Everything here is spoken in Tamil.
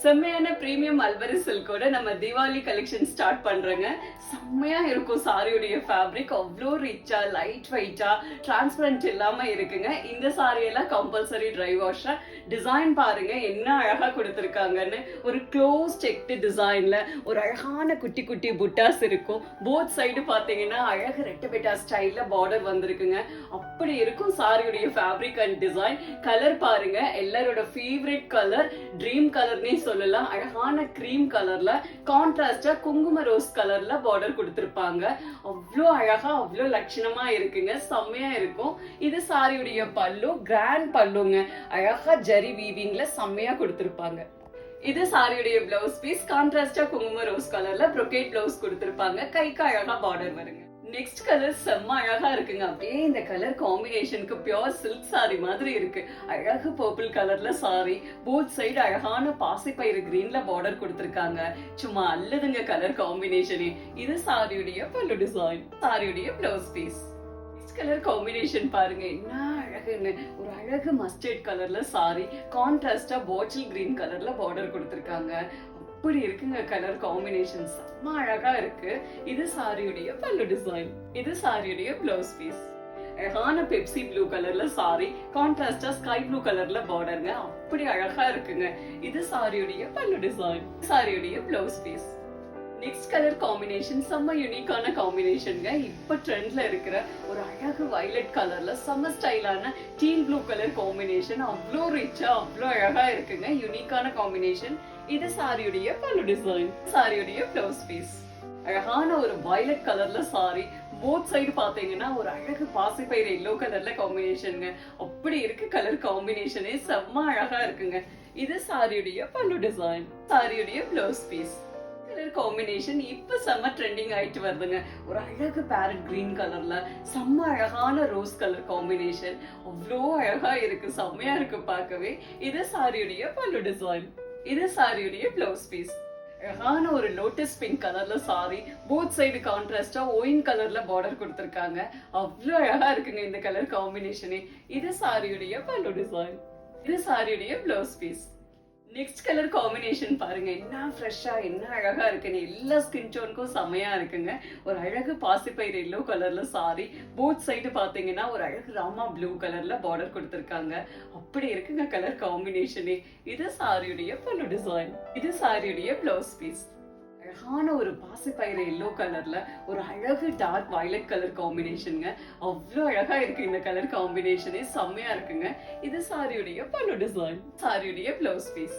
செம்மையான பிரீமியம் மல்பரி சில்கோட நம்ம தீபாவளி கலெக்ஷன் ஸ்டார்ட் பண்றோங்க. செம்மையா இருக்கும் சாரியுடைய ஃபேப்ரிக், அவ்வளோ ரிச்சா லைட் வெயிட்டா டிரான்ஸ்பரண்ட் இல்லாம இருக்குங்க. இந்த சாரி எல்லாம் கம்பல்சரி ட்ரை வாஷா. டிசைன் பாருங்க என்ன அழகா கொடுத்துருக்காங்கன்னு. ஒரு க்ளோஸ் செக்டு டிசைன்ல ஒரு அழகான குட்டி குட்டி புட்டாஸ் இருக்கும். போத் சைடு பாத்தீங்கன்னா அழகு ரெட்டபெட்டா ஸ்டைல்ல பார்டர் வந்திருக்குங்க. அப்படி இருக்கும் சாரியுடைய ஃபேப்ரிக் அண்ட் டிசைன். கலர் பாருங்க, எல்லாரோட ஃபேவரட் கலர், ட்ரீம் கலர்னே சொல்லலாம். அழகான கிரீம் கலர்ல கான்ட்ராஸ்டா குங்கும ரோஸ் கலர்ல பார்டர் கொடுத்திருப்பாங்க. அவ்வளோ அழகா அவ்வளோ லட்சணமா இருக்குங்க. செம்மையா இருக்கும். இது சாரியுடைய பல்லு, கிராண்ட் பல்லுங்க. அழகா ஜரி வீவிங்ல செம்மையா கொடுத்திருப்பாங்க. இது சாரியுடைய பிளவுஸ் பீஸ், கான்ட்ராஸ்டா குங்கும ரோஸ் கலர்ல ப்ரொகேட் பிளவுஸ் கொடுத்திருப்பாங்க. கைக்கு அழகா பார்டர் வருங்க. நெக்ஸ்ட் கலர் செம்ம அழகா இருக்குங்க. அப்படியே இந்த கலர் காம்பினேஷனுக்கு பியோர் சில்க் சாரி மாதிரி இருக்கு. அழகு பர்பிள் கலர்ல சாரி, போத் சைடு அழகான பாசிப்பயிறு கிரீன்ல பார்டர் கொடுத்திருக்காங்க. சும்மா அல்லதுங்க கலர் காம்பினேஷனே. இது சாரியுடைய பல்லு டிசைன், சாரியுடைய பிளவுஸ் பீஸ். கலர் காம்பினேஷன் பாருங்க என்ன அழகுன்னு. ஒரு அழகு மஸ்டர்ட் கலர்ல சாரி, கான்ட்ராஸ்டா பாட்டில் கிரீன் கலர்ல பார்டர் கொடுத்திருக்காங்க. அப்படி இருக்குங்க கலர் காம்பினேஷன், செம்ம அழகா இருக்கு. இது சாரியுடைய பல்லு டிசைன், இது சாரியுடைய பிளவுஸ் பீஸ். அழகான பெப்சி ப்ளூ கலர்ல சாரி, கான்ட்ராஸ்டா ஸ்கை ப்ளூ கலர்ல பார்டருங்க. அப்படி அழகா இருக்குங்க. இது சாரியுடைய பல்லு டிசைன், சாரியுடைய blouse piece. Next colour combination செம்ம யூனிக்கான காம்பினேஷன்ங்க. இப்ப ட்ரெண்ட்ல இருக்கிற ஒரு அழகு வயலட் கலர்ல செம்ம ஸ்டைலான டீல் ப்ளூ கலர் காம்பினேஷன். அவ்வளோ ரிச்சா அவ்வளோ அழகா இருக்குங்க. யூனிக்கான காம்பினேஷன். இது சாரியுடைய பல்லு டிசைன், சாரியுடைய பிளவுஸ் பீஸ். அழகான ஒரு வயலட் கலர்ல சாரி, போத் சைடு பாத்தீங்கன்னா ஒரு அழகு பாசிப்பயிறு எல்லோ கலர்ல காம்பினேஷனுங்க. அப்படி இருக்கு கலர் காம்பினேஷனே, செம்ம அழகா இருக்குங்க. இது சாரியுடைய பல்லு டிசைன், சாரியுடைய பிளவுஸ் பீஸ். கலர் காம்பினேஷன் இப்ப செம்ம ட்ரெண்டிங் ஆயிட்டு வருதுங்க. ஒரு அழகு பேரட் கிரீன் கலர்ல செம்ம அழகான ரோஸ் கலர் காம்பினேஷன். அவ்வளோ அழகா இருக்கு, செம்மையா இருக்கு பார்க்கவே. இது சாரியுடைய பல்லு டிசைன், இது சாரியுடைய பிளவுஸ் பீஸ். அழகான ஒரு லோட்டஸ் பிங்க் கலர்ல சாரி, போத் சைடு கான்ட்ராஸ்டா ஒயின் கலர்ல பார்டர் கொடுத்திருக்காங்க. அவ்வளோ அழகா இருக்குங்க இந்த கலர் காம்பினேஷனே. இது சாரியுடைய பல்லு டிசைன், இது சாரியுடைய blouse piece. Next colour combination பாருங்க என்ன ஃப்ரெஷ்ஷா என்ன அழகா இருக்குன்னு. எல்லா ஸ்கின் டோனுக்கும் செமையா இருக்குங்க. ஒரு அழகு பாசிப்பயிறு எல்லோ கலர்ல சாரி, போத் சைடு பாத்தீங்கன்னா ஒரு அழகு ராமா ப்ளூ கலர்ல பார்டர் கொடுத்திருக்காங்க. அப்படி இருக்குங்க கலர் காம்பினேஷனே. இது சாரியுடைய பல்லு டிசைன், இது சாரியுடைய பிளவுஸ் பீஸ். அழகான ஒரு பாசிப்பயிறு எல்லோ கலர்ல ஒரு அழகு டார்க் வயலட் கலர் காம்பினேஷனுங்க. அவ்வளோ அழகா இருக்கு இந்த கலர் காம்பினேஷனே, செம்மையா இருக்குங்க. இது சாரியுடைய பல்லு டிசைன், சாரியுடைய பிளவுஸ் பீஸ்.